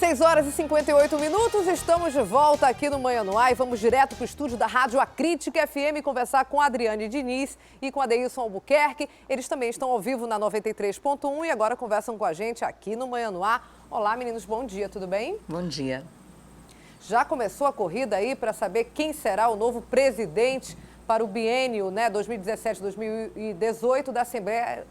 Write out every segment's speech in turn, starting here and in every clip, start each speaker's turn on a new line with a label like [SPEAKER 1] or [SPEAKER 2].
[SPEAKER 1] 6 horas e 58 minutos, estamos de volta aqui no Manhã no Ar e vamos direto para o estúdio da Rádio Acrítica FM conversar com a Adriane Diniz e com a Deilson Albuquerque. Eles também estão ao vivo na 93.1 e agora conversam com a gente aqui no Manhã no Ar. Olá, meninos, bom dia, tudo bem?
[SPEAKER 2] Bom dia. Já
[SPEAKER 1] começou a corrida aí para saber quem será o novo presidente para o biênio, 2017-2018 da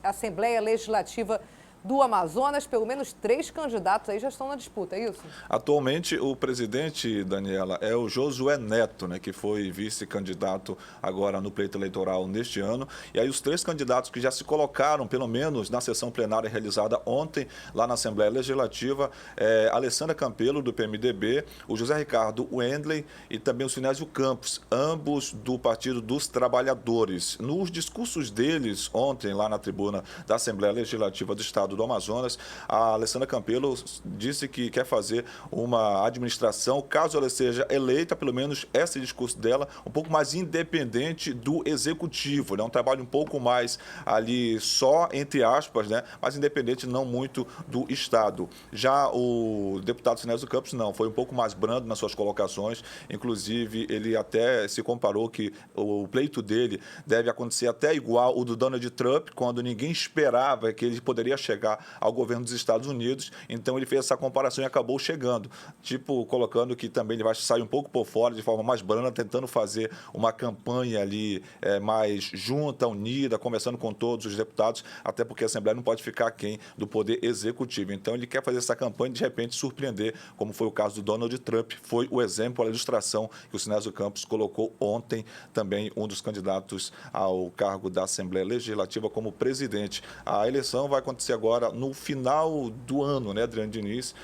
[SPEAKER 1] Assembleia Legislativa do Amazonas. Pelo menos 3 candidatos aí já estão na disputa, é isso?
[SPEAKER 3] Atualmente, o presidente, Daniela, é o Josué Neto, que foi vice-candidato agora no pleito eleitoral neste ano. E aí os 3 candidatos que já se colocaram, pelo menos na sessão plenária realizada ontem, lá na Assembleia Legislativa, Alessandra Campelo, do PMDB, o José Ricardo Wendley e também o Sinésio Campos, ambos do Partido dos Trabalhadores. Nos discursos deles ontem, lá na tribuna da Assembleia Legislativa do Estado do Amazonas, a Alessandra Campelo disse que quer fazer uma administração, caso ela seja eleita, pelo menos esse discurso dela, um pouco mais independente do executivo, um trabalho um pouco mais ali só, entre aspas, mas independente não muito do Estado. Já o deputado Sinésio Campos, não, foi um pouco mais brando nas suas colocações, inclusive ele até se comparou que o pleito dele deve acontecer até igual o do Donald Trump, quando ninguém esperava que ele poderia chegar ao governo dos Estados Unidos, então ele fez essa comparação e acabou chegando, colocando que também ele vai sair um pouco por fora, de forma mais branda, tentando fazer uma campanha ali mais junta, unida, conversando com todos os deputados, até porque a Assembleia não pode ficar aquém do poder executivo. Então ele quer fazer essa campanha e de repente surpreender, como foi o caso do Donald Trump, foi o exemplo, a ilustração que o Sinésio Campos colocou ontem, também um dos candidatos ao cargo da Assembleia Legislativa como presidente. A eleição vai acontecer agora no final do ano, Adriane Diniz,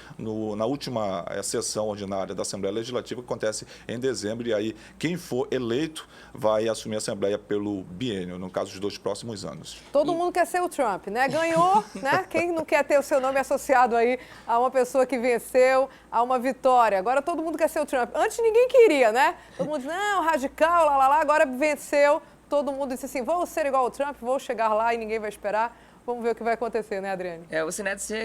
[SPEAKER 3] na última sessão ordinária da Assembleia Legislativa, que acontece em dezembro, e aí quem for eleito vai assumir a Assembleia pelo biênio, no caso dos 2 próximos anos.
[SPEAKER 1] Todo mundo quer ser o Trump, Ganhou, Quem não quer ter o seu nome associado aí a uma pessoa que venceu, a uma vitória? Agora todo mundo quer ser o Trump. Antes ninguém queria, Todo mundo disse, não, radical, lá, agora venceu. Todo mundo disse assim, vou ser igual ao Trump, vou chegar lá e ninguém vai esperar. Vamos ver o que vai acontecer, Adriane?
[SPEAKER 2] O Sinésio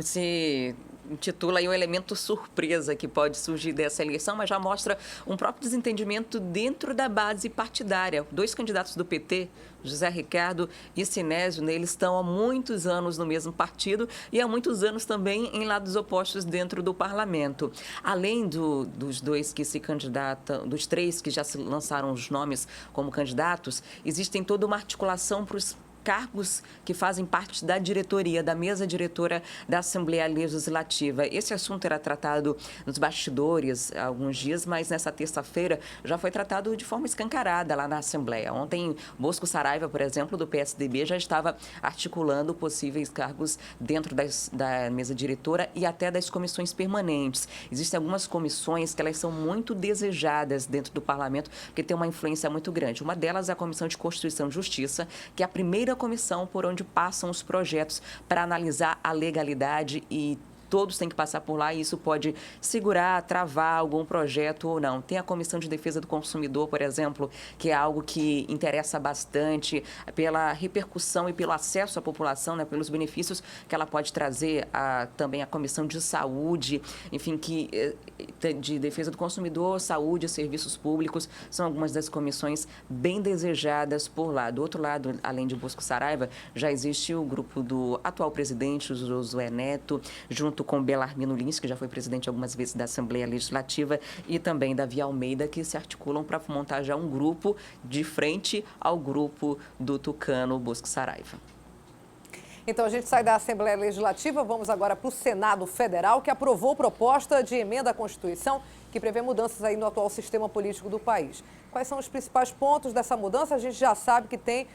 [SPEAKER 2] se intitula aí o elemento surpresa que pode surgir dessa eleição, mas já mostra um próprio desentendimento dentro da base partidária. 2 candidatos do PT, José Ricardo e Sinésio, eles estão há muitos anos no mesmo partido e há muitos anos também em lados opostos dentro do parlamento. Além dos 2 que se candidatam, dos 3 que já se lançaram os nomes como candidatos, existem toda uma articulação para os cargos que fazem parte da diretoria, da mesa diretora da Assembleia Legislativa. Esse assunto era tratado nos bastidores há alguns dias, mas nessa terça-feira já foi tratado de forma escancarada lá na Assembleia. Ontem, Bosco Saraiva, por exemplo, do PSDB, já estava articulando possíveis cargos dentro da mesa diretora e até das comissões permanentes. Existem algumas comissões que elas são muito desejadas dentro do parlamento, porque tem uma influência muito grande. Uma delas é a Comissão de Constituição e Justiça, que é a primeira comissão por onde passam os projetos para analisar a legalidade e todos têm que passar por lá e isso pode segurar, travar algum projeto ou não. Tem a Comissão de Defesa do Consumidor, por exemplo, que é algo que interessa bastante pela repercussão e pelo acesso à população, pelos benefícios que ela pode trazer, também a Comissão de Saúde, enfim, de Defesa do Consumidor, Saúde, Serviços Públicos, são algumas das comissões bem desejadas por lá. Do outro lado, além de Bosco Saraiva, já existe o grupo do atual presidente, o Josué Neto, junto com Belarmino Lins, que já foi presidente algumas vezes da Assembleia Legislativa, e também Davi Almeida, que se articulam para montar já um grupo de frente ao grupo do tucano Bosco Saraiva.
[SPEAKER 1] Então, a gente sai da Assembleia Legislativa, vamos agora para o Senado Federal, que aprovou proposta de emenda à Constituição que prevê mudanças aí no atual sistema político do país. Quais são os principais pontos dessa mudança? A gente já sabe que tem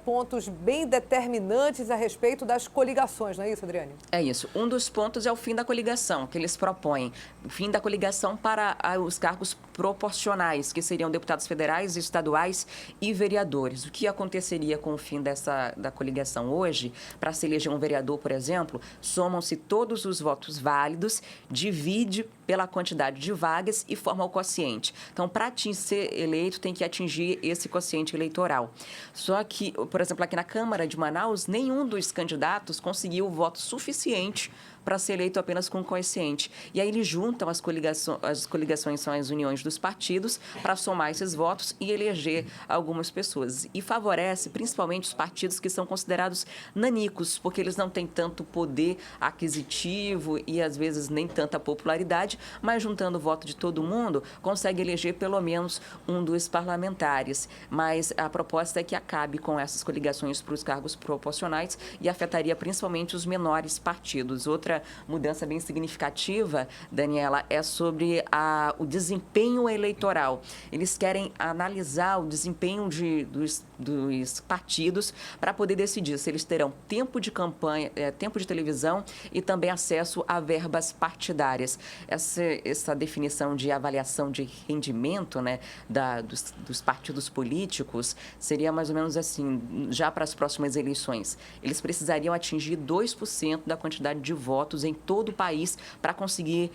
[SPEAKER 1] pontos bem determinantes a respeito das coligações, não é isso, Adriane?
[SPEAKER 2] É isso. Um dos pontos é o fim da coligação, que eles propõem. O fim da coligação para os cargos proporcionais, que seriam deputados federais, estaduais e vereadores. O que aconteceria com o fim da coligação hoje? Para se eleger um vereador, por exemplo, somam-se todos os votos válidos, divide pela quantidade de vagas e forma o quociente. Então, para ser eleito, tem que atingir esse quociente eleitoral. Só que, por exemplo, aqui na Câmara de Manaus, nenhum dos candidatos conseguiu o voto suficiente para ser eleito apenas com coeficiente. E aí eles juntam as coligações são as uniões dos partidos para somar esses votos e eleger algumas pessoas. E favorece principalmente os partidos que são considerados nanicos, porque eles não têm tanto poder aquisitivo e às vezes nem tanta popularidade, mas juntando o voto de todo mundo, consegue eleger pelo menos um dos parlamentares. Mas a proposta é que acabe com essas coligações para os cargos proporcionais e afetaria principalmente os menores partidos. Outra mudança bem significativa, Daniela, é sobre o desempenho eleitoral. Eles querem analisar o desempenho dos partidos para poder decidir se eles terão tempo de campanha, tempo de televisão e também acesso a verbas partidárias. Essa definição de avaliação de rendimento, né, dos partidos políticos seria mais ou menos assim, já para as próximas eleições. Eles precisariam atingir 2% da quantidade de votos em todo o país para conseguir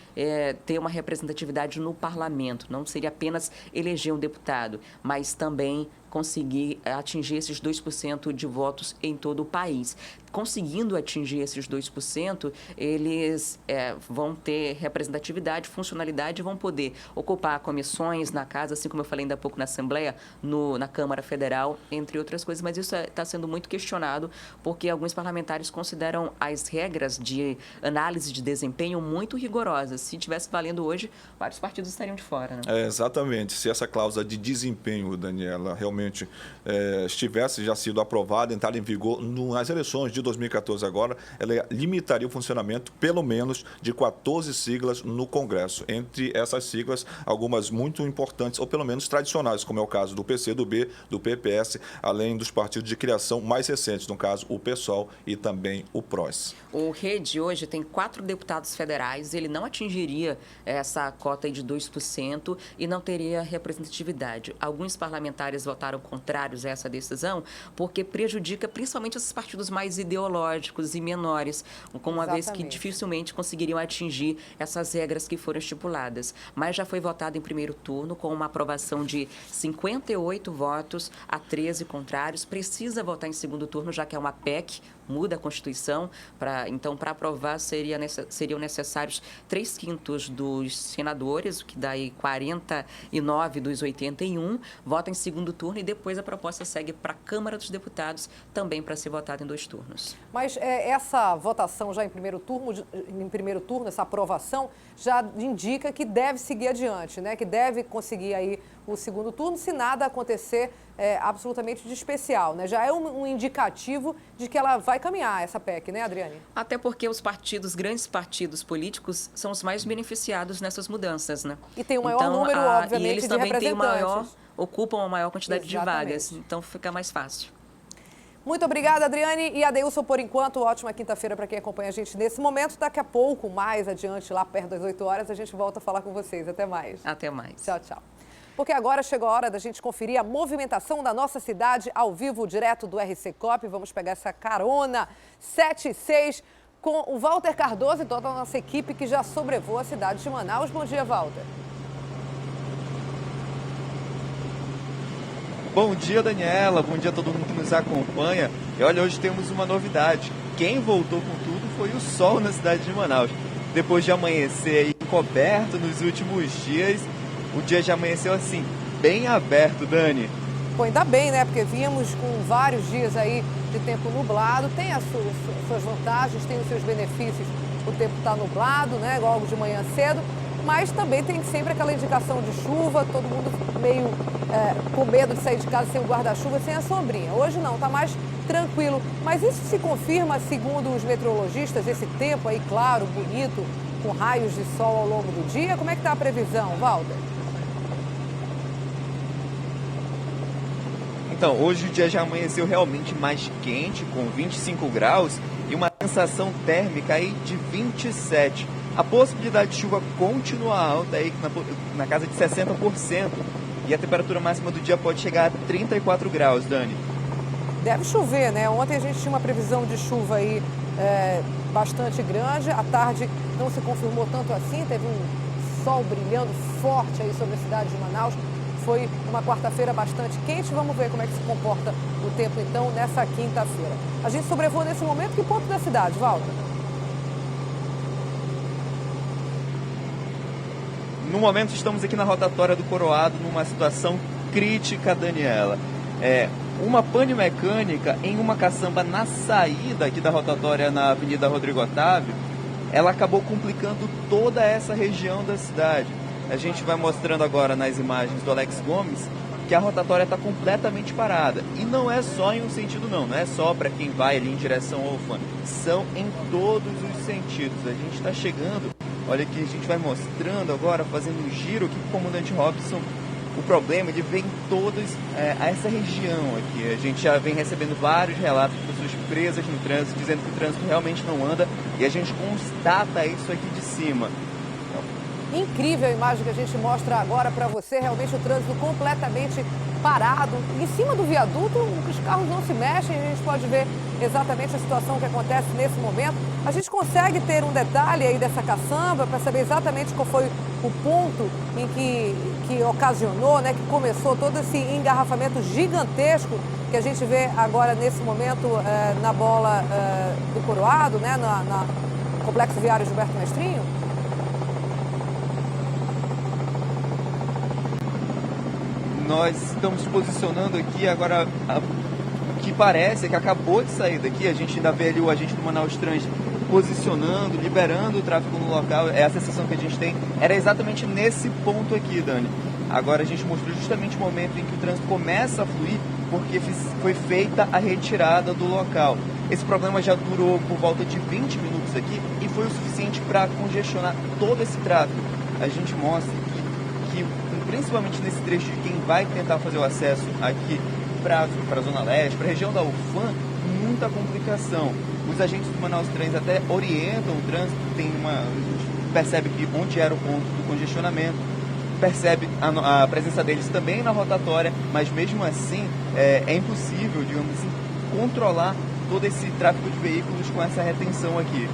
[SPEAKER 2] ter uma representatividade no parlamento. Não seria apenas eleger um deputado, mas também conseguir atingir esses 2% de votos em todo o país. Conseguindo atingir esses 2%, eles vão ter representatividade, funcionalidade e vão poder ocupar comissões na casa, assim como eu falei ainda há pouco na Assembleia, na Câmara Federal, entre outras coisas. Mas isso está sendo muito questionado porque alguns parlamentares consideram as regras de análise de desempenho muito rigorosas. Se tivesse valendo hoje, vários partidos estariam de fora, né?
[SPEAKER 3] Exatamente. Se essa cláusula de desempenho, Daniela, realmente estivesse já sido aprovada, entrar em vigor nas eleições de 2014 agora, ela limitaria o funcionamento pelo menos de 14 siglas no Congresso. Entre essas siglas, algumas muito importantes, ou pelo menos tradicionais, como é o caso do PCdoB, do PPS, além dos partidos de criação mais recentes, no caso o PSOL e também o PROS.
[SPEAKER 2] O Rede hoje tem 4 deputados federais, ele não atingiria essa cota de 2% e não teria representatividade. Alguns parlamentares votaram contrários a essa decisão porque prejudica principalmente esses partidos mais ideológicos e menores, como uma vez que dificilmente conseguiriam atingir essas regras que foram estipuladas. Mas já foi votado em primeiro turno com uma aprovação de 58 votos a 13 contrários. Precisa votar em segundo turno, já que é uma PEC, muda a Constituição. Então, para aprovar, seriam necessários 3/5 dos senadores, o que dá aí 49 dos 81, vota em segundo turno e depois a proposta segue para a Câmara dos Deputados, também para ser votada em 2 turnos.
[SPEAKER 1] Mas essa votação já em primeiro turno, essa aprovação, já indica que deve seguir adiante, né? Que deve conseguir aí o segundo turno, se nada acontecer absolutamente de especial, né? Já é um indicativo de que ela vai caminhar, essa PEC, né, Adriane?
[SPEAKER 2] Até porque os grandes partidos políticos, são os mais beneficiados nessas mudanças, né?
[SPEAKER 1] E tem o maior número, obviamente,
[SPEAKER 2] e eles
[SPEAKER 1] de
[SPEAKER 2] também
[SPEAKER 1] representantes.
[SPEAKER 2] Ocupam a maior quantidade de vagas, então fica mais fácil.
[SPEAKER 1] Muito obrigada, Adriane e Adeilson, por enquanto. Ótima quinta-feira para quem acompanha a gente nesse momento. Daqui a pouco, mais adiante, lá perto das 8 horas, a gente volta a falar com vocês. Até mais.
[SPEAKER 2] Até mais.
[SPEAKER 1] Tchau, tchau. Porque agora chegou a hora da gente conferir a movimentação da nossa cidade ao vivo, direto do RC Coop. Vamos pegar essa carona 7/6 com o Walter Cardoso e toda a nossa equipe que já sobrevoa a cidade de Manaus. Bom dia, Walter.
[SPEAKER 4] Bom dia, Daniela. Bom dia a todo mundo que nos acompanha. E olha, hoje temos uma novidade. Quem voltou com tudo foi o sol na cidade de Manaus. Depois de amanhecer aí coberto nos últimos dias, o dia já amanheceu assim, bem aberto, Dani.
[SPEAKER 1] Pô, ainda bem, né? Porque vínhamos com vários dias aí de tempo nublado. Tem as suas vantagens, tem os seus benefícios. O tempo está nublado, né? Logo de manhã cedo. Mas também tem sempre aquela indicação de chuva, todo mundo meio com medo de sair de casa sem o guarda-chuva, sem a sombrinha. Hoje não, está mais tranquilo. Mas isso se confirma, segundo os meteorologistas, esse tempo aí claro, bonito, com raios de sol ao longo do dia? Como é que está a previsão, Walter?
[SPEAKER 4] Então, hoje o dia já amanheceu realmente mais quente, com 25 graus e uma sensação térmica aí de 27. A possibilidade de chuva continua alta aí na casa de 60% e a temperatura máxima do dia pode chegar a 34 graus, Dani.
[SPEAKER 1] Deve chover, né? Ontem a gente tinha uma previsão de chuva aí bastante grande. À tarde não se confirmou tanto assim, teve um sol brilhando forte aí sobre a cidade de Manaus. Foi uma quarta-feira bastante quente. Vamos ver como é que se comporta o tempo, então, nessa quinta-feira. A gente sobrevoa nesse momento que ponto da cidade, Walter?
[SPEAKER 4] No momento estamos aqui na rotatória do Coroado, numa situação crítica, Daniela. Uma pane mecânica em uma caçamba na saída aqui da rotatória na Avenida Rodrigo Otávio, ela acabou complicando toda essa região da cidade. A gente vai mostrando agora nas imagens do Alex Gomes que a rotatória está completamente parada. E não é só em um sentido não é só para quem vai ali em direção ao UFAM, são em todos os sentidos. A gente está chegando, olha aqui, a gente vai mostrando agora, fazendo um giro aqui com o comandante Robson. O problema ele vem todas essa região aqui. A gente já vem recebendo vários relatos de pessoas presas no trânsito, dizendo que o trânsito realmente não anda, e a gente constata isso aqui de cima.
[SPEAKER 1] Incrível a imagem que a gente mostra agora para você, realmente o trânsito completamente parado. Em cima do viaduto, os carros não se mexem, a gente pode ver exatamente a situação que acontece nesse momento. A gente consegue ter um detalhe aí dessa caçamba para saber exatamente qual foi o ponto em que ocasionou, né, que começou todo esse engarrafamento gigantesco que a gente vê agora nesse momento na bola do Coroado, né, no Complexo Viário Gilberto Mestrinho.
[SPEAKER 4] Nós estamos posicionando aqui agora, o que parece é que acabou de sair daqui, a gente ainda vê ali o agente do Manaus Trans posicionando, liberando o tráfego no local, é a sensação que a gente tem, era exatamente nesse ponto aqui, Dani. Agora a gente mostrou justamente o momento em que o trânsito começa a fluir, porque foi feita a retirada do local. Esse problema já durou por volta de 20 minutos aqui e foi o suficiente para congestionar todo esse tráfego. A gente mostra que principalmente nesse trecho de quem vai tentar fazer o acesso aqui para a Zona Leste, para a região da UFAM, muita complicação. Os agentes do Manaus Trans até orientam o trânsito, a gente percebe que onde era o ponto do congestionamento, percebe a presença deles também na rotatória, mas mesmo assim é impossível, digamos assim, controlar todo esse tráfego de veículos com essa retenção aqui.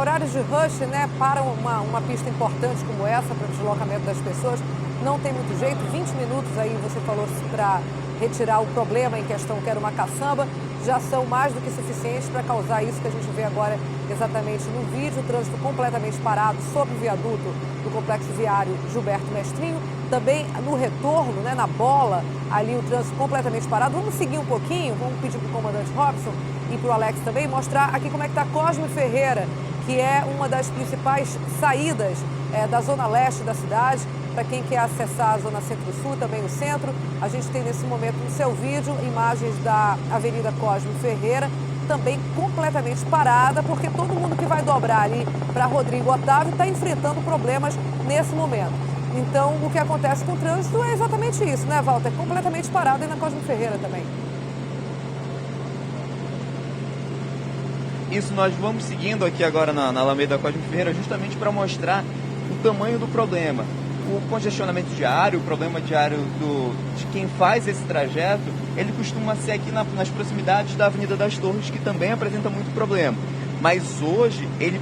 [SPEAKER 1] Horários de rush, né, para uma pista importante como essa, para o deslocamento das pessoas, não tem muito jeito. 20 minutos aí, você falou, para retirar o problema em questão, que era uma caçamba, já são mais do que suficientes para causar isso que a gente vê agora exatamente no vídeo. O trânsito completamente parado sobre o viaduto do Complexo Viário Gilberto Mestrinho. Também no retorno, né, na bola, ali o trânsito completamente parado. Vamos seguir um pouquinho, vamos pedir para o comandante Robson e para o Alex também mostrar aqui como é que está Cosme Ferreira, que é uma das principais saídas da zona leste da cidade, para quem quer acessar a zona centro-sul, também o centro. A gente tem nesse momento no seu vídeo imagens da Avenida Cosme Ferreira, também completamente parada, porque todo mundo que vai dobrar ali para Rodrigo Otávio está enfrentando problemas nesse momento. Então, o que acontece com o trânsito é exatamente isso, né, Walter? Completamente parado aí na Cosme Ferreira também.
[SPEAKER 4] Isso, nós vamos seguindo aqui agora na Alameda Cosme Ferreira justamente para mostrar o tamanho do problema. O congestionamento diário, o problema diário de quem faz esse trajeto, ele costuma ser aqui nas proximidades da Avenida das Torres, que também apresenta muito problema. Mas hoje ele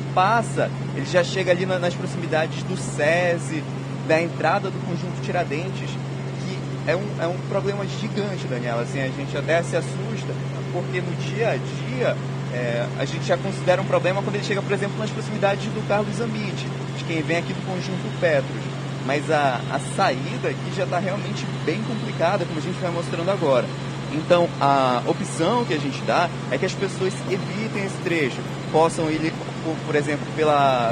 [SPEAKER 4] já chega ali nas proximidades do SESI, da entrada do Conjunto Tiradentes, que é um problema gigante, Daniela. Assim, a gente até se assusta, porque no dia a dia a gente já considera um problema quando ele chega, por exemplo, nas proximidades do Carlos Zambite, de quem vem aqui do Conjunto Petros. Mas a saída aqui já está realmente bem complicada, como a gente vai mostrando agora. Então, a opção que a gente dá é que as pessoas evitem esse trecho, possam ir, por exemplo,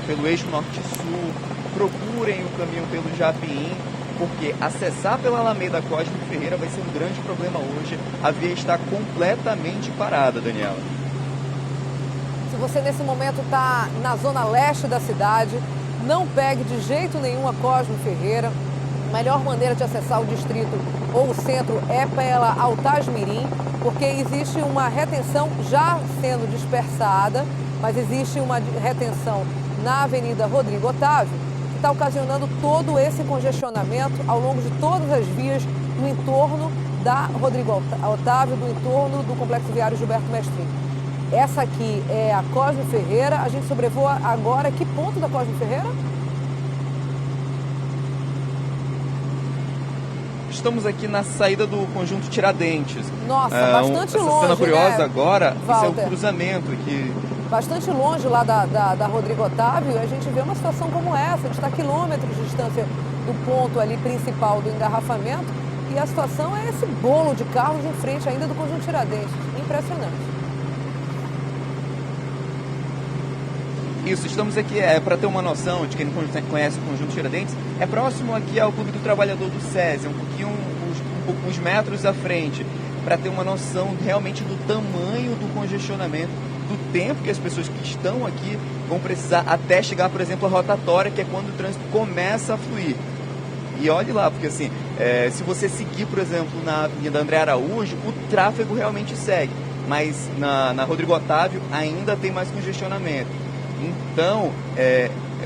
[SPEAKER 4] pelo eixo norte-sul, procurem o caminho pelo Japim, porque acessar pela Alameda Cosme Ferreira vai ser um grande problema hoje. A via está completamente parada, Daniela.
[SPEAKER 1] Se você nesse momento está na zona leste da cidade, não pegue de jeito nenhum a Cosme Ferreira. A melhor maneira de acessar o distrito ou o centro é pela Altasmirim, porque existe uma retenção já sendo dispersada, mas existe uma retenção na Avenida Rodrigo Otávio, que está ocasionando todo esse congestionamento ao longo de todas as vias do entorno da Rodrigo Otávio, do entorno do Complexo Viário Gilberto Mestrinho. Essa aqui é a Cosme Ferreira. A gente sobrevoa agora que ponto da Cosme Ferreira?
[SPEAKER 4] estamos aqui na saída do conjunto Tiradentes.
[SPEAKER 1] Nossa, bastante longe,
[SPEAKER 4] essa cena curiosa
[SPEAKER 1] né,
[SPEAKER 4] agora, esse é o
[SPEAKER 1] Walter?
[SPEAKER 4] cruzamento aqui.
[SPEAKER 1] Bastante longe lá da Rodrigo Otávio, a gente vê uma situação como essa. A gente está a quilômetros de distância do ponto ali principal do engarrafamento e a situação é esse bolo de carros em frente ainda do conjunto Tiradentes. Impressionante.
[SPEAKER 4] Isso, estamos aqui, para ter uma noção de quem não conhece o Conjunto Tiradentes, é próximo aqui ao Clube do Trabalhador do SESI, um pouquinho, uns metros à frente, para ter uma noção realmente do tamanho do congestionamento, do tempo que as pessoas que estão aqui vão precisar até chegar, por exemplo, à rotatória, que é quando o trânsito começa a fluir. E olhe lá, porque assim, se você seguir, por exemplo, na Avenida André Araújo, o tráfego realmente segue, mas na Rodrigo Otávio ainda tem mais congestionamento. Então,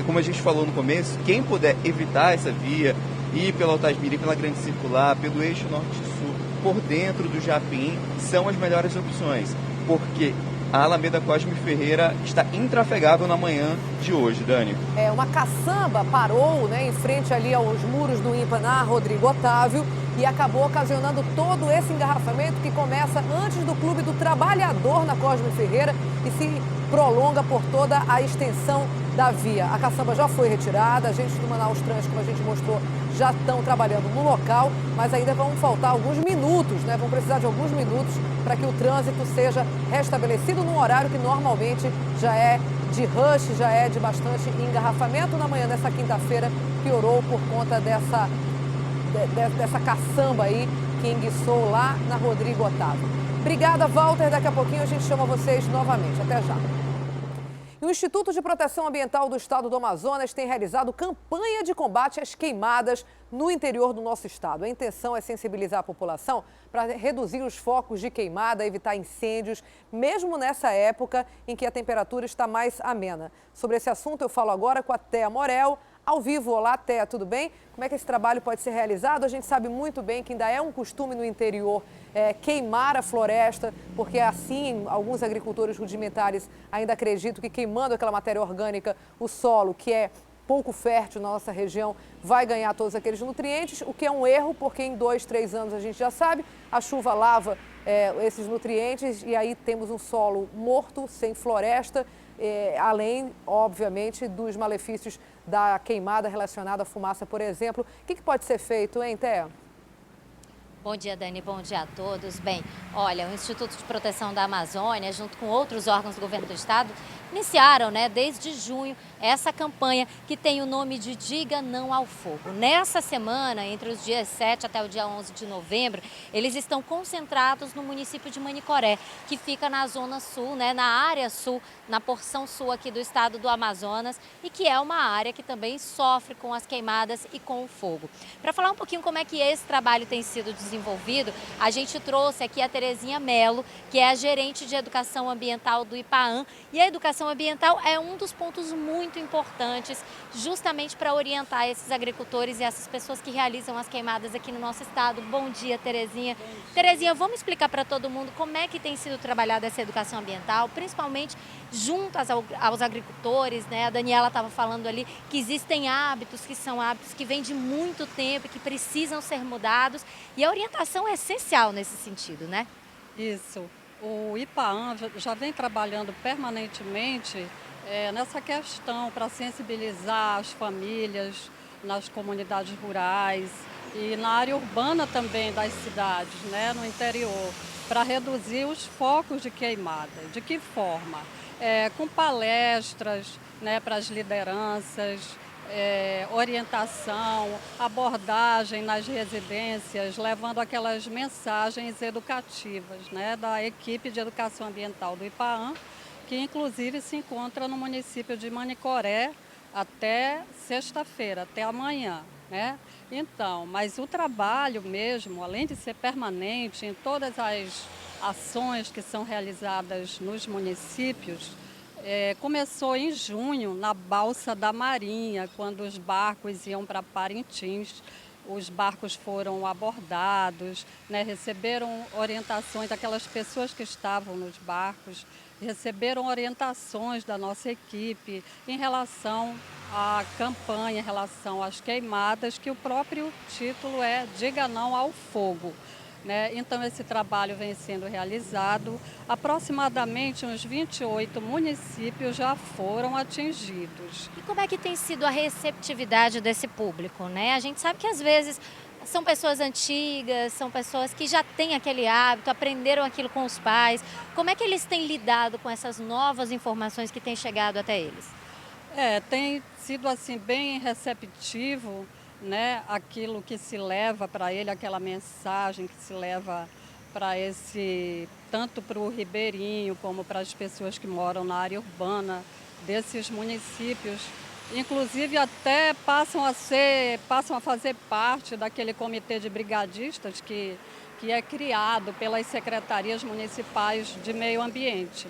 [SPEAKER 4] como a gente falou no começo, quem puder evitar essa via, ir pela Altasmira, ir pela Grande Circular, pelo eixo norte-sul, por dentro do Japim, são as melhores opções, porque a Alameda Cosme Ferreira está intrafegável na manhã de hoje, Dani.
[SPEAKER 1] Uma caçamba parou, né, em frente ali aos muros do INPA na Rodrigo Otávio e acabou ocasionando todo esse engarrafamento que começa antes do Clube do Trabalhador na Cosme Ferreira e se prolonga por toda a extensão da via. A caçamba já foi retirada, agentes do Manaus Trans, como a gente mostrou, já estão trabalhando no local, mas ainda vão faltar alguns minutos, né? Vão precisar de alguns minutos para que o trânsito seja restabelecido num horário que normalmente já é de rush, já é de bastante engarrafamento. Na manhã dessa quinta-feira piorou por conta dessa caçamba aí que enguiçou lá na Rodrigo Otávio. Obrigada, Walter. Daqui a pouquinho a gente chama vocês novamente. Até já. E o Instituto de Proteção Ambiental do Estado do Amazonas tem realizado campanha de combate às queimadas no interior do nosso estado. A intenção é sensibilizar a população para reduzir os focos de queimada, evitar incêndios, mesmo nessa época em que a temperatura está mais amena. Sobre esse assunto eu falo agora com a Thea Morel, ao vivo. Olá, Thea, tudo bem? Como é que esse trabalho pode ser realizado? A gente sabe muito bem que ainda é um costume no interior queimar a floresta, porque assim alguns agricultores rudimentares ainda acreditam que queimando aquela matéria orgânica, o solo, que é pouco fértil na nossa região, vai ganhar todos aqueles nutrientes, o que é um erro, porque em 2, 3 anos a gente já sabe, a chuva lava esses nutrientes e aí temos um solo morto, sem floresta, além, obviamente, dos malefícios da queimada relacionada à fumaça, por exemplo. O que pode ser feito, hein, Thea?
[SPEAKER 5] Bom dia, Dani. Bom dia a todos. Bem, olha, o Instituto de Proteção da Amazônia, junto com outros órgãos do governo do estado, iniciaram, desde junho, essa campanha que tem o nome de Diga Não ao Fogo. Nessa semana, entre os dias 7 até o dia 11 de novembro, eles estão concentrados no município de Manicoré, que fica na zona sul, na área sul, na porção sul aqui do estado do Amazonas, e que é uma área que também sofre com as queimadas e com o fogo. Para falar um pouquinho como é que esse trabalho tem sido desenvolvido, a gente trouxe aqui a Terezinha Melo, que é a gerente de educação ambiental do IPAAN, e a educação ambiental é um dos pontos muito importantes justamente para orientar esses agricultores e essas pessoas que realizam as queimadas aqui no nosso estado. Bom dia, Terezinha. Terezinha, vamos explicar para todo mundo como é que tem sido trabalhada essa educação ambiental, principalmente junto aos agricultores, A Daniela estava falando ali que existem hábitos que são hábitos que vêm de muito tempo e que precisam ser mudados, e a orientação é essencial nesse sentido,
[SPEAKER 6] Isso. O IPAAN já vem trabalhando permanentemente nessa questão para sensibilizar as famílias nas comunidades rurais e na área urbana também das cidades, no interior, para reduzir os focos de queimada. De que forma? Com palestras para as lideranças, orientação, abordagem nas residências, levando aquelas mensagens educativas da equipe de educação ambiental do IPAAN, que inclusive se encontra no município de Manicoré até sexta-feira, até amanhã. Então, mas o trabalho mesmo, além de ser permanente em todas as ações que são realizadas nos municípios, começou em junho, na Balsa da Marinha, quando os barcos iam para Parintins. Os barcos foram abordados, receberam orientações daquelas pessoas que estavam nos barcos, receberam orientações da nossa equipe em relação à campanha, em relação às queimadas, que o próprio título é Diga Não ao Fogo. Então, esse trabalho vem sendo realizado. Aproximadamente uns 28 municípios já foram atingidos.
[SPEAKER 5] E como é que tem sido a receptividade desse público, A gente sabe que às vezes são pessoas antigas, são pessoas que já têm aquele hábito, aprenderam aquilo com os pais. Como é que eles têm lidado com essas novas informações que têm chegado até eles?
[SPEAKER 6] Tem sido assim bem receptivo, aquilo que se leva para ele, aquela mensagem que se leva para tanto para o ribeirinho como para as pessoas que moram na área urbana desses municípios. Inclusive até passam a fazer parte daquele comitê de brigadistas que é criado pelas secretarias municipais de meio ambiente,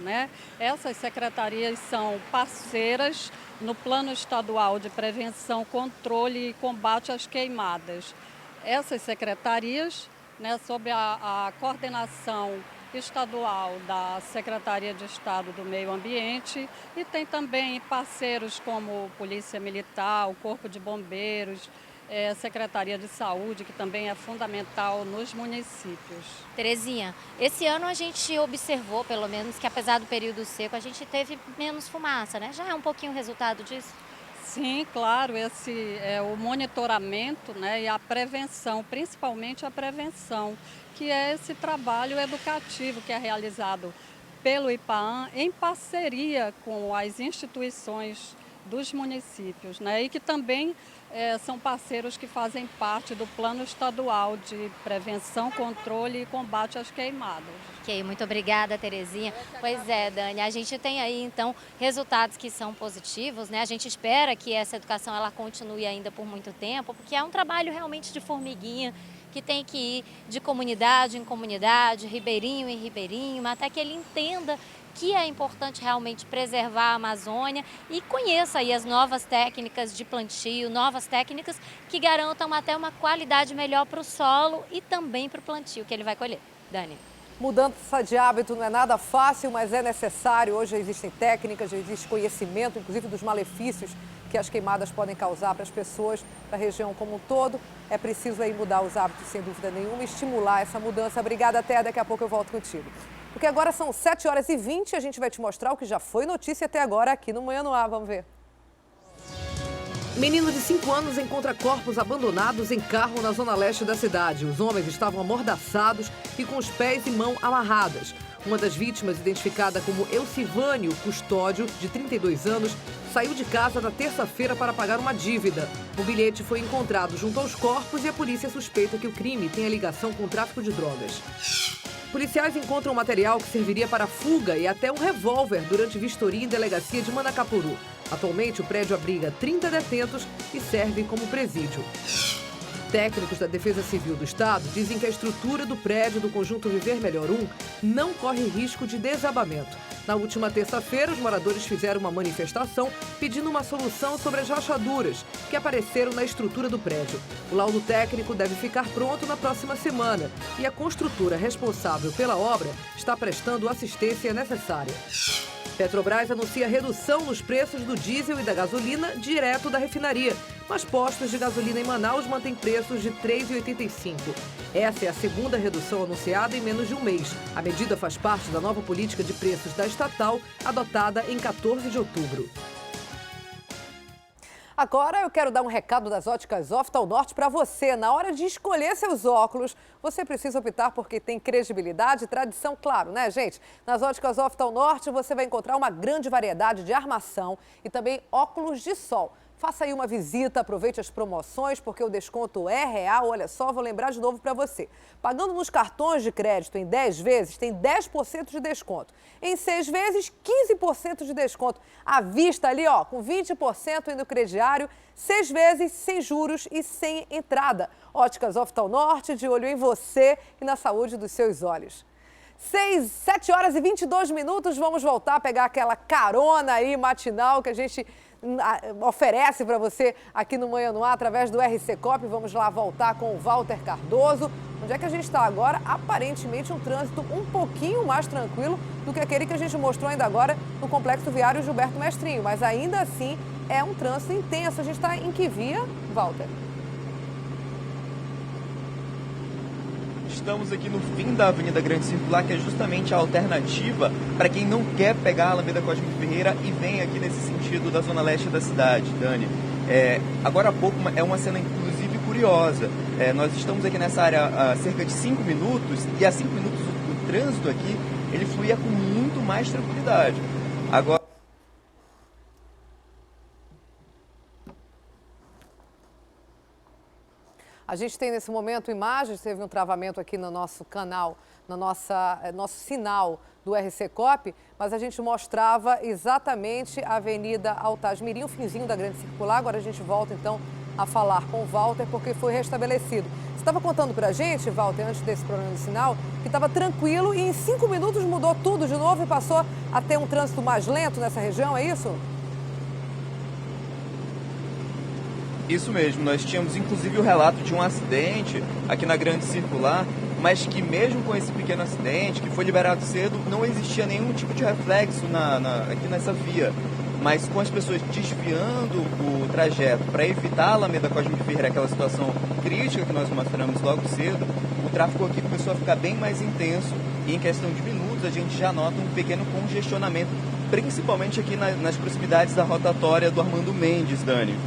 [SPEAKER 6] Essas secretarias são parceiras no Plano Estadual de Prevenção, Controle e Combate às Queimadas. Essas secretarias, sob a coordenação estadual da Secretaria de Estado do Meio Ambiente, e tem também parceiros como Polícia Militar, o Corpo de Bombeiros, Secretaria de Saúde, que também é fundamental nos municípios.
[SPEAKER 5] Terezinha, esse ano a gente observou, pelo menos, que apesar do período seco, a gente teve menos fumaça, Já é um pouquinho o resultado disso?
[SPEAKER 6] Sim, claro, esse é o monitoramento, e a prevenção, principalmente a prevenção, que é esse trabalho educativo que é realizado pelo IPAAN em parceria com as instituições dos municípios, e que também são parceiros que fazem parte do Plano Estadual de Prevenção, Controle e Combate às Queimadas.
[SPEAKER 5] Ok, muito obrigada, Terezinha. Pois é, Dani, a gente tem aí, então, resultados que são positivos, A gente espera que essa educação ela continue ainda por muito tempo, porque é um trabalho realmente de formiguinha, que tem que ir de comunidade em comunidade, ribeirinho em ribeirinho, até que ele entenda que é importante realmente preservar a Amazônia e conheça aí as novas técnicas de plantio, novas técnicas que garantam até uma qualidade melhor para o solo e também para o plantio que ele vai colher. Dani.
[SPEAKER 1] Mudança de hábito não é nada fácil, mas é necessário. Hoje existem técnicas, existe conhecimento, inclusive dos malefícios que as queimadas podem causar para as pessoas, para a região como um todo. É preciso aí mudar os hábitos, sem dúvida nenhuma, estimular essa mudança. Obrigada, até daqui a pouco eu volto contigo. Porque agora são 7h20 e a gente vai te mostrar o que já foi notícia até agora aqui no Manhã no Ar. Vamos ver. Menino de 5 anos encontra corpos abandonados em carro na zona leste da cidade. Os homens estavam amordaçados e com os pés e mãos amarradas. Uma das vítimas, identificada como Elcivânio Custódio, de 32 anos, saiu de casa na terça-feira para pagar uma dívida. O bilhete foi encontrado junto aos corpos e a polícia suspeita que o crime tenha ligação com o tráfico de drogas. Policiais encontram material que serviria para fuga e até um revólver durante vistoria em delegacia de Manacapuru. Atualmente, o prédio abriga 30 detentos e serve como presídio. Técnicos da Defesa Civil do Estado dizem que a estrutura do prédio do Conjunto Viver Melhor 1 não corre risco de desabamento. Na última terça-feira, os moradores fizeram uma manifestação pedindo uma solução sobre as rachaduras que apareceram na estrutura do prédio. O laudo técnico deve ficar pronto na próxima semana e a construtora responsável pela obra está prestando a assistência necessária. Petrobras anuncia redução nos preços do diesel e da gasolina direto da refinaria, mas postos de gasolina em Manaus mantêm preços de R$ 3,85. Essa é a segunda redução anunciada em menos de um mês. A medida faz parte da nova política de preços da estatal, adotada em 14 de outubro. Agora eu quero dar um recado das Óticas Oftalnorte para você. Na hora de escolher seus óculos, você precisa optar por quem tem credibilidade e tradição, claro, gente? Nas Óticas Oftalnorte você vai encontrar uma grande variedade de armação e também óculos de sol. Faça aí uma visita, aproveite as promoções, porque o desconto é real. Olha só, vou lembrar de novo para você. Pagando nos cartões de crédito em 10 vezes, tem 10% de desconto. Em 6 vezes, 15% de desconto. À vista ali, com 20% no crediário, 6 vezes sem juros e sem entrada. Óticas Oftalnorte, de olho em você e na saúde dos seus olhos. 7h22, vamos voltar a pegar aquela carona aí matinal que a gente oferece para você aqui no Manhã no Ar, através do RC Cop. Vamos lá voltar com o Walter Cardoso. Onde é que a gente está agora? Aparentemente um trânsito um pouquinho mais tranquilo do que aquele que a gente mostrou ainda agora no Complexo Viário Gilberto Mestrinho. Mas ainda assim é um trânsito intenso. A gente está em que via, Walter?
[SPEAKER 4] Estamos aqui no fim da Avenida Grande Circular, que é justamente a alternativa para quem não quer pegar a Alameda Cosme Ferreira e vem aqui nesse sentido da zona leste da cidade, Dani. Agora há pouco é uma cena inclusive curiosa. Nós estamos aqui nessa área há cerca de 5 minutos e há 5 minutos o trânsito aqui ele fluía com muito mais tranquilidade. Agora
[SPEAKER 1] A gente tem nesse momento imagens, teve um travamento aqui no nosso canal, no nosso sinal do RC Cop, mas a gente mostrava exatamente a Avenida Altasmirim, o finzinho da Grande Circular. Agora a gente volta então a falar com o Walter, porque foi restabelecido. Você estava contando para a gente, Walter, antes desse problema do sinal, que estava tranquilo e em 5 minutos mudou tudo de novo e passou a ter um trânsito mais lento nessa região, é isso?
[SPEAKER 4] Isso mesmo, nós tínhamos inclusive o relato de um acidente aqui na Grande Circular, mas que mesmo com esse pequeno acidente, que foi liberado cedo, não existia nenhum tipo de reflexo aqui nessa via. Mas com as pessoas desviando o trajeto para evitar a Alameda Cosme Ferreira, aquela situação crítica que nós mostramos logo cedo, o tráfego aqui começou a ficar bem mais intenso e em questão de minutos a gente já nota um pequeno congestionamento, principalmente aqui nas proximidades da rotatória do Armando Mendes, Dani.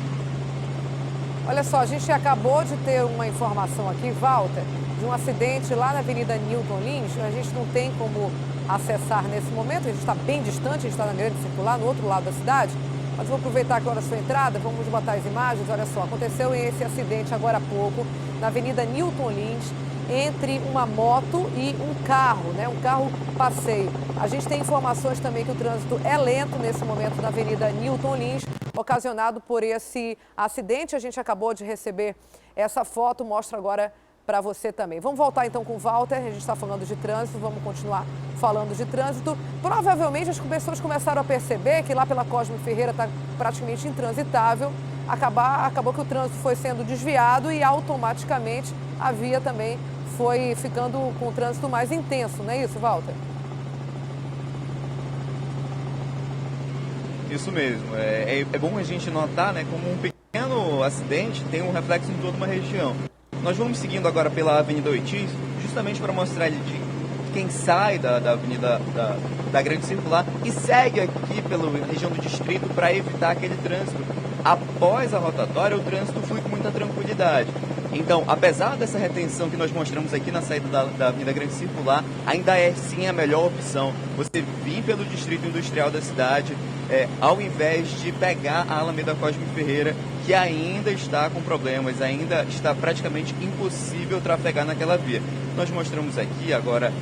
[SPEAKER 1] Olha só, a gente acabou de ter uma informação aqui, Walter, de um acidente lá na Avenida Newton Lins. A gente não tem como acessar nesse momento, a gente está bem distante, a gente está na Grande Circular, no outro lado da cidade. Mas vou aproveitar que a hora da sua entrada, vamos botar as imagens. Olha só, aconteceu esse acidente agora há pouco, na Avenida Newton Lins, entre uma moto e um carro, né? Um carro passeio. A gente tem informações também que o trânsito é lento nesse momento na Avenida Newton Lins, ocasionado por esse acidente. A gente acabou de receber essa foto, mostra agora para você também. Vamos voltar então com o Walter, a gente está falando de trânsito, vamos continuar falando de trânsito. Provavelmente as pessoas começaram a perceber que lá pela Cosme Ferreira está praticamente intransitável. Acabou que o trânsito foi sendo desviado e automaticamente a via também foi ficando com o trânsito mais intenso, não é isso, Walter?
[SPEAKER 4] Isso mesmo. É bom a gente notar, né, como um pequeno acidente tem um reflexo em toda uma região. Nós vamos seguindo agora pela Avenida Oitis, justamente para mostrar de quem sai da Avenida da Grande Circular e segue aqui pela região do Distrito para evitar aquele trânsito. Após a rotatória, o trânsito flui com muita tranquilidade. Então, apesar dessa retenção que nós mostramos aqui na saída da Avenida Grande Circular, ainda é sim a melhor opção você vir pelo Distrito Industrial da cidade, ao invés de pegar a Alameda Cosme Ferreira, que ainda está com problemas, ainda está praticamente impossível trafegar naquela via. Nós mostramos aqui agora,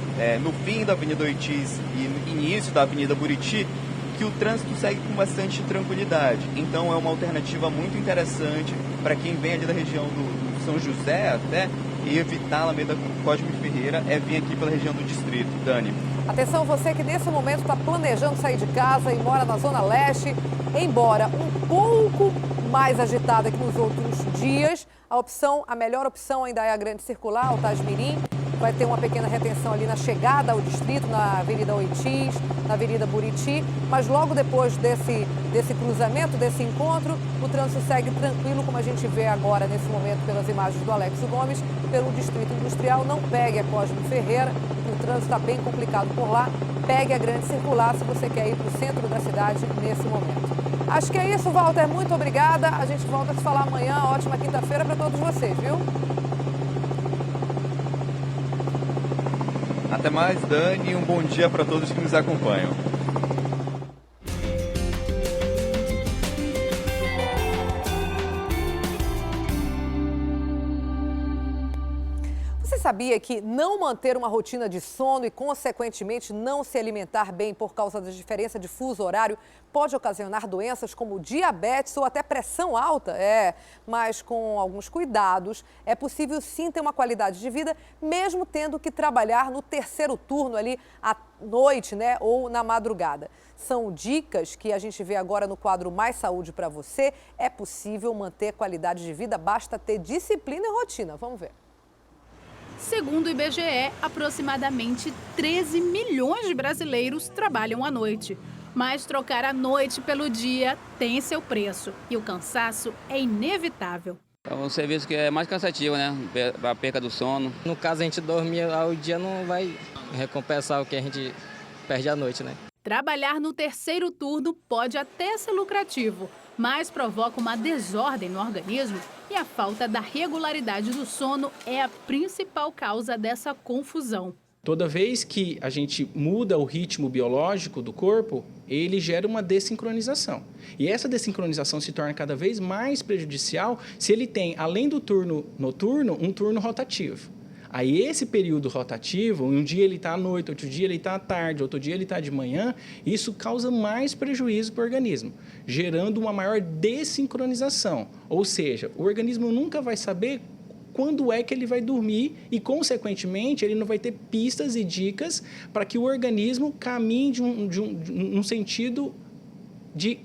[SPEAKER 4] no fim da Avenida Oitis e no início da Avenida Buriti, que o trânsito segue com bastante tranquilidade. Então é uma alternativa muito interessante para quem vem ali da região do São José até e evitar a Alameda Cosme Ferreira vir aqui pela região do Distrito. Dani.
[SPEAKER 1] Atenção, você que nesse momento está planejando sair de casa e mora na Zona Leste, embora um pouco mais agitada que nos outros dias, a melhor opção ainda é a Grande Circular, Altasmirim. Vai ter uma pequena retenção ali na chegada ao distrito, na Avenida Oitis, na Avenida Buriti, mas logo depois desse cruzamento, desse encontro, o trânsito segue tranquilo, como a gente vê agora nesse momento pelas imagens do Alex Gomes, pelo Distrito Industrial. Não pegue a Cosme Ferreira, o trânsito está bem complicado por lá. Pegue a Grande Circular se você quer ir para o centro da cidade nesse momento. Acho que é isso, Walter. Muito obrigada. A gente volta a se falar amanhã. Ótima quinta-feira para todos vocês, viu?
[SPEAKER 4] Até mais, Dani, e um bom dia para todos que nos acompanham.
[SPEAKER 1] Você sabia que não manter uma rotina de sono e, consequentemente, não se alimentar bem por causa da diferença de fuso horário pode ocasionar doenças como diabetes ou até pressão alta? Mas com alguns cuidados é possível sim ter uma qualidade de vida, mesmo tendo que trabalhar no terceiro turno ali à noite, né, ou na madrugada. São dicas que a gente vê agora no quadro Mais Saúde para você. É possível manter qualidade de vida, basta ter disciplina e rotina. Vamos ver.
[SPEAKER 7] Segundo o IBGE, aproximadamente 13 milhões de brasileiros trabalham à noite. Mas trocar a noite pelo dia tem seu preço e o cansaço é inevitável.
[SPEAKER 8] É um serviço que é mais cansativo, né? A perca do sono.
[SPEAKER 9] No caso, a gente dormir ao dia não vai recompensar o que a gente perde à noite, né?
[SPEAKER 7] Trabalhar no terceiro turno pode até ser lucrativo, mas provoca uma desordem no organismo e a falta da regularidade do sono é a principal causa dessa confusão.
[SPEAKER 10] Toda vez que a gente muda o ritmo biológico do corpo, ele gera uma desincronização. E essa desincronização se torna cada vez mais prejudicial se ele tem, além do turno noturno, um turno rotativo. Aí esse período rotativo, um dia ele está à noite, outro dia ele está à tarde, outro dia ele está de manhã, isso causa mais prejuízo para o organismo, gerando uma maior desincronização. Ou seja, o organismo nunca vai saber quando é que ele vai dormir e, consequentemente, ele não vai ter pistas e dicas para que o organismo caminhe num sentido de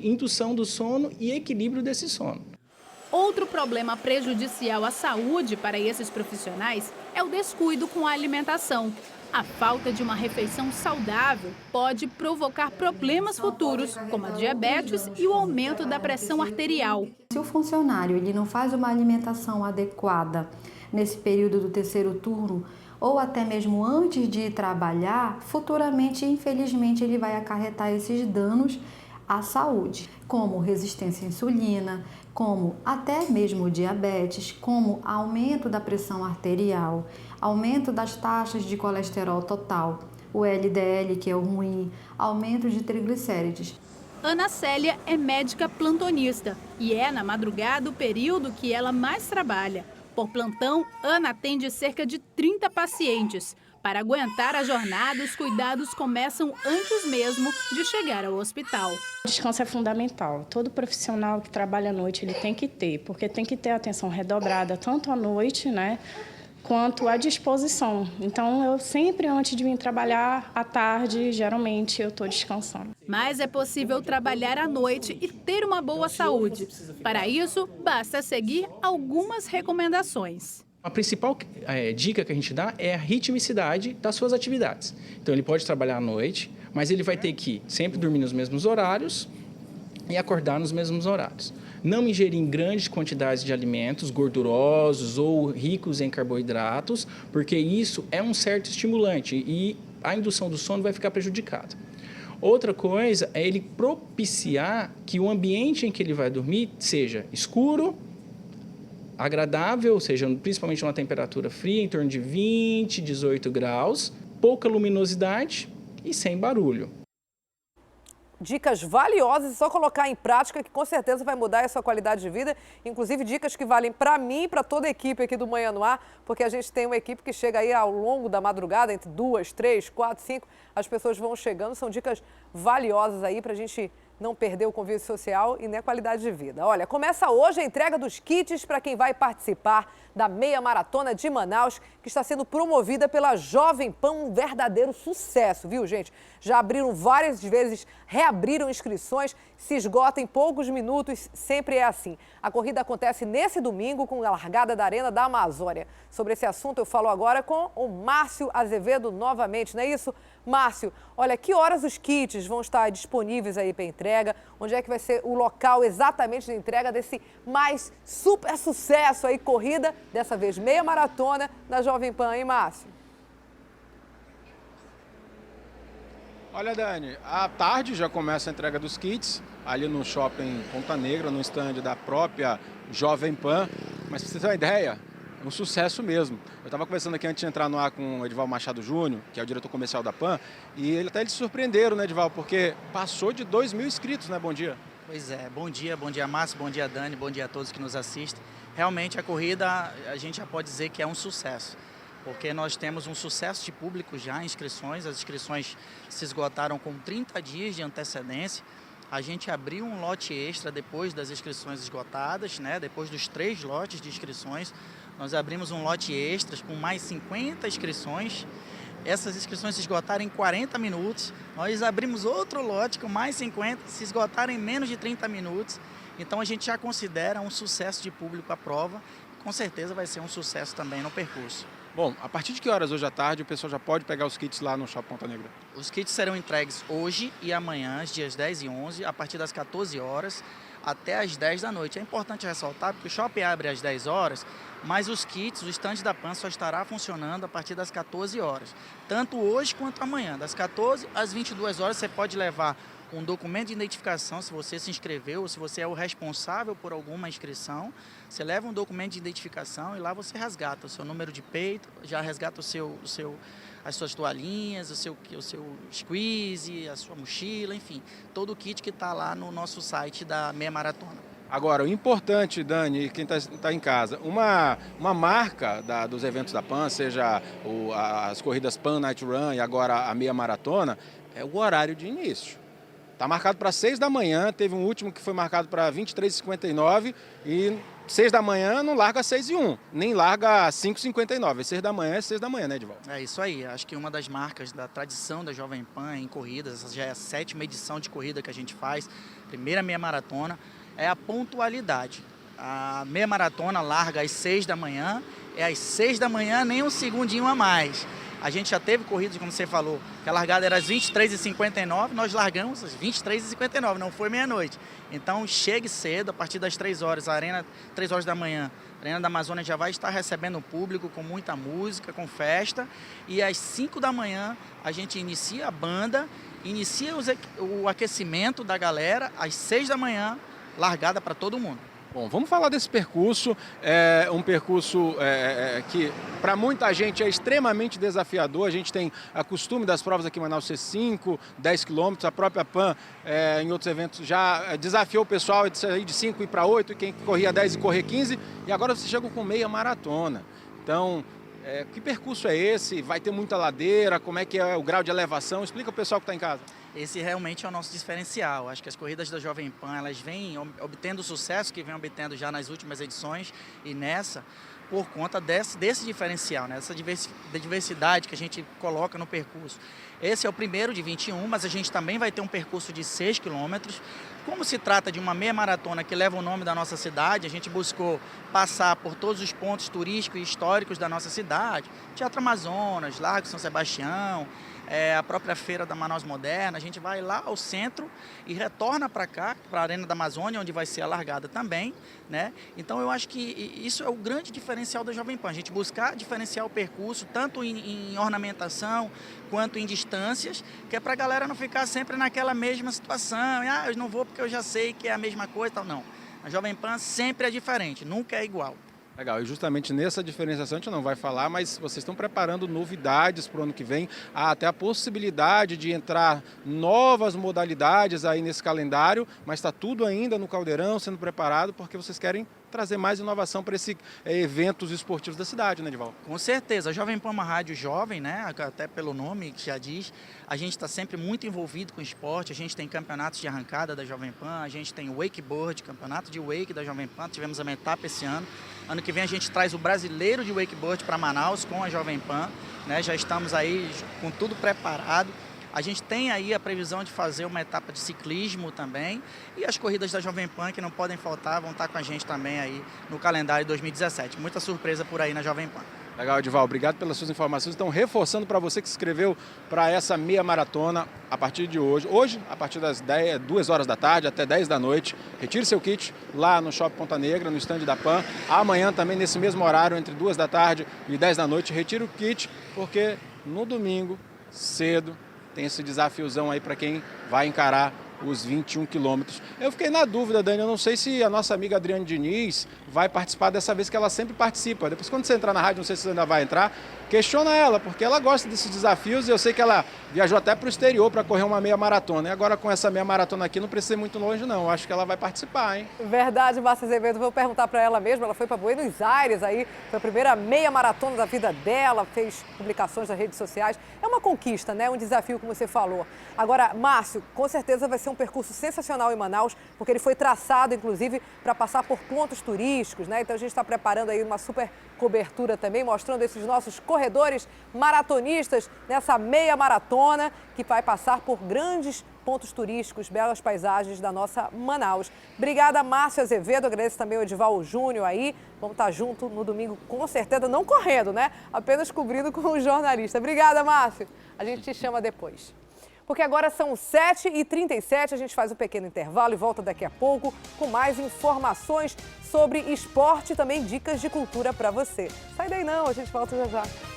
[SPEAKER 10] indução do sono e equilíbrio desse sono.
[SPEAKER 7] Outro problema prejudicial à saúde para esses profissionais é o descuido com a alimentação. A falta de uma refeição saudável pode provocar problemas futuros, como a diabetes e o aumento da pressão arterial.
[SPEAKER 11] Se o funcionário ele não faz uma alimentação adequada nesse período do terceiro turno, ou até mesmo antes de ir trabalhar, futuramente, infelizmente, ele vai acarretar esses danos à saúde, como resistência à insulina, como até mesmo diabetes, como aumento da pressão arterial, aumento das taxas de colesterol total, o LDL, que é o ruim, aumento de triglicérides.
[SPEAKER 7] Ana Célia é médica plantonista e é na madrugada o período que ela mais trabalha. Por plantão, Ana atende cerca de 30 pacientes. Para aguentar a jornada, os cuidados começam antes mesmo de chegar ao hospital.
[SPEAKER 12] O descanso é fundamental. Todo profissional que trabalha à noite ele tem que ter, porque tem que ter atenção redobrada tanto à noite, né, quanto à disposição. Então, eu sempre, antes de vir trabalhar à tarde, geralmente eu estou descansando.
[SPEAKER 7] Mas é possível trabalhar à noite e ter uma boa saúde. Para isso, basta seguir algumas recomendações.
[SPEAKER 10] A principal dica que a gente dá é a ritmicidade das suas atividades. Então, ele pode trabalhar à noite, mas ele vai ter que sempre dormir nos mesmos horários e acordar nos mesmos horários. Não ingerir em grandes quantidades de alimentos gordurosos ou ricos em carboidratos, porque isso é um certo estimulante e a indução do sono vai ficar prejudicada. Outra coisa é ele propiciar que o ambiente em que ele vai dormir seja escuro, agradável, ou seja, principalmente uma temperatura fria, em torno de 20, 18 graus, pouca luminosidade e sem barulho.
[SPEAKER 1] Dicas valiosas, e só colocar em prática que com certeza vai mudar a sua qualidade de vida. Inclusive dicas que valem para mim e para toda a equipe aqui do Manhã no Ar, porque a gente tem uma equipe que chega aí ao longo da madrugada, entre 2, 3, 4, 5, as pessoas vão chegando. São dicas valiosas aí para a gente não perder o convívio social e nem a qualidade de vida. Olha, começa hoje a entrega dos kits para quem vai participar da Meia Maratona de Manaus, que está sendo promovida pela Jovem Pan, um verdadeiro sucesso, viu, gente? Já abriram várias vezes, reabriram inscrições, se esgota em poucos minutos, sempre é assim. A corrida acontece nesse domingo com a largada da Arena da Amazônia. Sobre esse assunto eu falo agora com o Márcio Azevedo novamente, não é isso? Márcio, olha, que horas os kits vão estar disponíveis aí para entrega? Onde é que vai ser o local exatamente de entrega desse mais super sucesso aí, corrida, dessa vez meia maratona da Jovem Pan, hein, Márcio?
[SPEAKER 13] Olha, Dani, à tarde já começa a entrega dos kits, ali no shopping Ponta Negra, no stand da própria Jovem Pan. Mas pra você ter uma ideia, é um sucesso mesmo. Eu estava conversando aqui antes de entrar no ar com o Edival Machado Júnior, que é o diretor comercial da PAN, e eles surpreenderam, né, Edival, porque passou de 2.000 inscritos, né? Bom dia.
[SPEAKER 14] Pois é, bom dia Márcio, bom dia Dani, bom dia a todos que nos assistem. Realmente a corrida, a gente já pode dizer que é um sucesso, porque nós temos um sucesso de público já, inscrições, as inscrições se esgotaram com 30 dias de antecedência. A gente abriu um lote extra depois das inscrições esgotadas, né? Depois dos 3 lotes de inscrições, nós abrimos um lote extra com mais 50 inscrições. Essas inscrições se esgotaram em 40 minutos. Nós abrimos outro lote com mais 50, se esgotaram em menos de 30 minutos. Então a gente já considera um sucesso de público a prova. Com certeza vai ser um sucesso também no percurso.
[SPEAKER 13] Bom, a partir de que horas hoje à tarde o pessoal já pode pegar os kits lá no Shopping Ponta Negra?
[SPEAKER 14] Os kits serão entregues hoje e amanhã, os dias 10 e 11, a partir das 14 horas até às 10 da noite. É importante ressaltar porque o shopping abre às 10 horas, mas os kits, o estande da PAN só estará funcionando a partir das 14 horas. Tanto hoje quanto amanhã. Das 14 às 22 horas você pode levar um documento de identificação, se você se inscreveu ou se você é o responsável por alguma inscrição, você leva um documento de identificação e lá você resgata o seu número de peito, já resgata as suas toalhinhas, o seu squeeze, a sua mochila, enfim, todo o kit que está lá no nosso site da Meia Maratona.
[SPEAKER 13] Agora, o importante, Dani, quem está em casa, uma marca dos eventos da PAN, seja as corridas PAN Night Run e agora a meia maratona, é o horário de início. Está marcado para 6 da manhã, teve um último que foi marcado para 23h59 e 6 da manhã não larga 6h01, nem larga 5h59. 6 da manhã é 6 da manhã, né, Edivaldo?
[SPEAKER 14] É isso aí, acho que uma das marcas da tradição da Jovem Pan em corridas, essa já é a 7ª edição de corrida que a gente faz, primeira meia maratona, é a pontualidade. A meia maratona larga às 6 da manhã, é às 6 da manhã, nem um segundinho a mais. A gente já teve corridas, como você falou, que a largada era às 23h59, nós largamos às 23h59, não foi meia-noite. Então chegue cedo, a partir das 3 horas, 3 horas da manhã, a Arena da Amazônia já vai estar recebendo o público com muita música, com festa. E às 5 da manhã a gente inicia a banda, inicia o aquecimento da galera, às 6 da manhã, largada para todo mundo.
[SPEAKER 13] Bom, vamos falar desse percurso, um percurso que para muita gente é extremamente desafiador. A gente tem a costume das provas aqui em Manaus ser 5, 10 quilômetros, a própria PAN em outros eventos já desafiou o pessoal de sair de 5 e ir para 8, quem corria 10 e correr 15, e agora você chega com meia maratona. Então, que percurso é esse? Vai ter muita ladeira? Como é que é o grau de elevação? Explica para o pessoal que está em casa.
[SPEAKER 14] Esse realmente é o nosso diferencial. Acho que as corridas da Jovem Pan, elas vêm obtendo o sucesso que vem obtendo já nas últimas edições e nessa, por conta desse diferencial, né? Dessa diversidade que a gente coloca no percurso. Esse é o primeiro de 21, mas a gente também vai ter um percurso de 6 quilômetros. Como se trata de uma meia maratona que leva o nome da nossa cidade, a gente buscou passar por todos os pontos turísticos e históricos da nossa cidade, Teatro Amazonas, Largo São Sebastião, a própria Feira da Manaus Moderna. A gente vai lá ao centro e retorna para cá, para a Arena da Amazônia, onde vai ser a largada também, né? Então eu acho que isso é o grande diferencial da Jovem Pan, a gente buscar diferenciar o percurso, tanto em ornamentação quanto em distâncias, que é para a galera não ficar sempre naquela mesma situação, eu não vou porque eu já sei que é a mesma coisa, tal. Não, a Jovem Pan sempre é diferente, nunca é igual.
[SPEAKER 13] Legal, e justamente nessa diferenciação a gente não vai falar, mas vocês estão preparando novidades para o ano que vem, há até a possibilidade de entrar novas modalidades aí nesse calendário, mas está tudo ainda no caldeirão, sendo preparado, porque vocês querem trazer mais inovação para esses eventos esportivos da cidade, né, Edivaldo?
[SPEAKER 14] Com certeza, a Jovem Pan é uma rádio jovem, né? Até pelo nome que já diz, a gente está sempre muito envolvido com o esporte, a gente tem campeonatos de arrancada da Jovem Pan, a gente tem o wakeboard, campeonato de wake da Jovem Pan, tivemos a metapa esse ano. Ano que vem a gente traz o brasileiro de wakeboard para Manaus com a Jovem Pan, né? Já estamos aí com tudo preparado. A gente tem aí a previsão de fazer uma etapa de ciclismo também, e as corridas da Jovem Pan, que não podem faltar, vão estar com a gente também aí no calendário 2017. Muita surpresa por aí na Jovem Pan.
[SPEAKER 13] Legal, Edivaldo, obrigado pelas suas informações. Então, reforçando para você que se inscreveu para essa meia maratona a partir de hoje. Hoje, a partir das 2 horas da tarde até 10 da noite, retire seu kit lá no Shopping Ponta Negra, no estande da PAN. Amanhã também, nesse mesmo horário, entre 2 da tarde e 10 da noite, retire o kit, porque no domingo, cedo, tem esse desafiozão aí para quem vai encarar os 21 quilômetros. Eu fiquei na dúvida, Dani, eu não sei se a nossa amiga Adriane Diniz vai participar dessa vez, que ela sempre participa. Depois, quando você entrar na rádio, não sei se você ainda vai entrar, questiona ela, porque ela gosta desses desafios e eu sei que ela viajou até para o exterior para correr uma meia maratona. E agora com essa meia maratona aqui não precisa ir muito longe não, eu acho que ela vai participar, hein?
[SPEAKER 1] Verdade, Márcia Azevedo, vou perguntar para ela mesmo, ela foi para Buenos Aires aí, foi a primeira meia maratona da vida dela, fez publicações nas redes sociais, é uma conquista, né? Um desafio, como você falou. Agora, Márcio, com certeza vai ser um percurso sensacional em Manaus, porque ele foi traçado, inclusive, para passar por pontos turísticos, né? Então a gente está preparando aí uma super cobertura também, mostrando esses nossos corredores maratonistas nessa meia maratona que vai passar por grandes pontos turísticos, belas paisagens da nossa Manaus. Obrigada, Márcio Azevedo. Agradeço também o Edival Júnior aí. Vamos estar junto no domingo, com certeza, não correndo, né? Apenas cobrindo com o jornalista. Obrigada, Márcio. A gente te chama depois. Porque agora são 7h37, a gente faz um pequeno intervalo e volta daqui a pouco com mais informações sobre esporte e também dicas de cultura para você. Sai daí não, a gente volta já já.